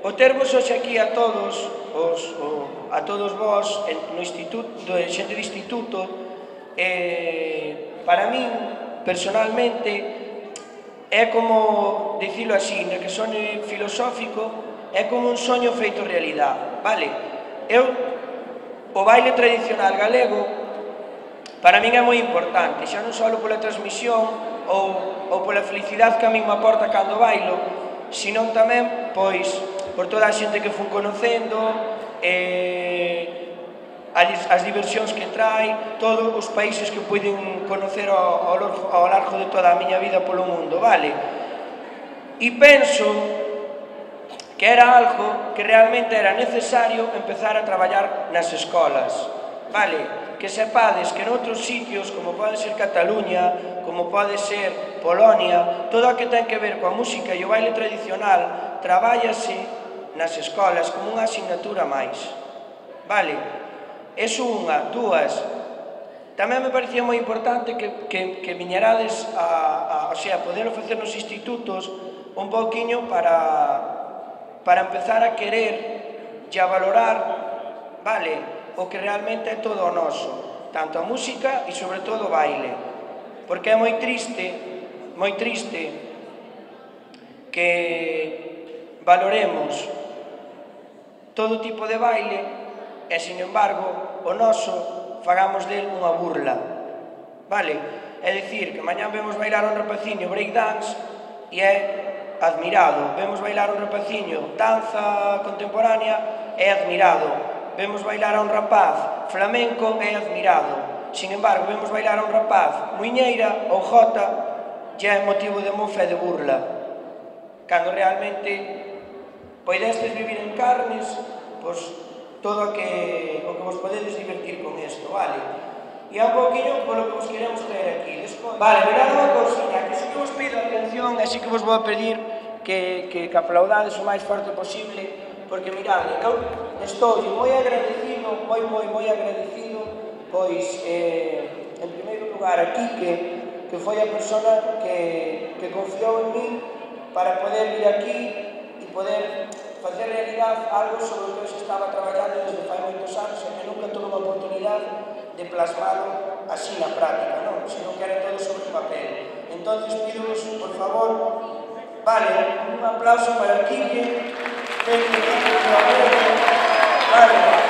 o tervos hoxe aquí a todos vós no instituto, xente de instituto, para min, personalmente, é como, dicilo así, na que sone filosófico, é como un soño feito realidade, vale? O baile tradicional galego, para min é moi importante, xa non só pola transmisión ou pola felicidade que a min me aporta cando bailo, senón tamén, pois, por toda a xente que fun conocendo, as diversións que trae, todos os países que puiden conocer ao largo de toda a miña vida polo mundo, vale? E penso que era algo que realmente era necesario empezar a traballar nas escolas, vale? Que sepades que noutros sitios, como pode ser Cataluña, como pode ser Polonia, todo o que ten que ver coa música e o baile tradicional, trabállase nas escolas como unha asignatura máis, vale? Eso unha, dúas. Tamén me parecía moi importante que viñerades a poder facer nos institutos un pouquiño para empezar a querer e a valorar, vale, o que realmente é todo o noso, tanto a música e sobre todo o baile, porque é moi triste que valoremos todo tipo de baile e, sin embargo, o noso fagamos del unha burla, vale? É dicir, que mañán vemos bailar un rapaciño breakdance e é admirado, vemos bailar un rapaciño danza contemporánea e é admirado, vemos bailar a un rapaz flamenco e é admirado, sin embargo, vemos bailar a un rapaz muiñeira ou jota e é motivo de mofa e de burla, cando realmente poidestes vivir en carnes, pois todo o que vos podedes divertir con isto, vale? E é un pouquinho polo que vos queremos traer aquí. Vale, mirad unha cousinha, que sí que vos pido atención e sí que vos vou a pedir que aplaudades o máis forte posible, porque mirad, eu estou moi agradecido, moi agradecido, pois, en primeiro lugar, aquí, que foi a persona que confiou en min para poder vir aquí e poder facer realidade algo sobre o que eu estaba traballando desde fai moitos anos e que nunca tuve unha oportunidade de plasmalo así na práctica, non? Senón que era todo sobre papel. Entón, pídovos, por favor, vale, un aplauso para Quique, vale.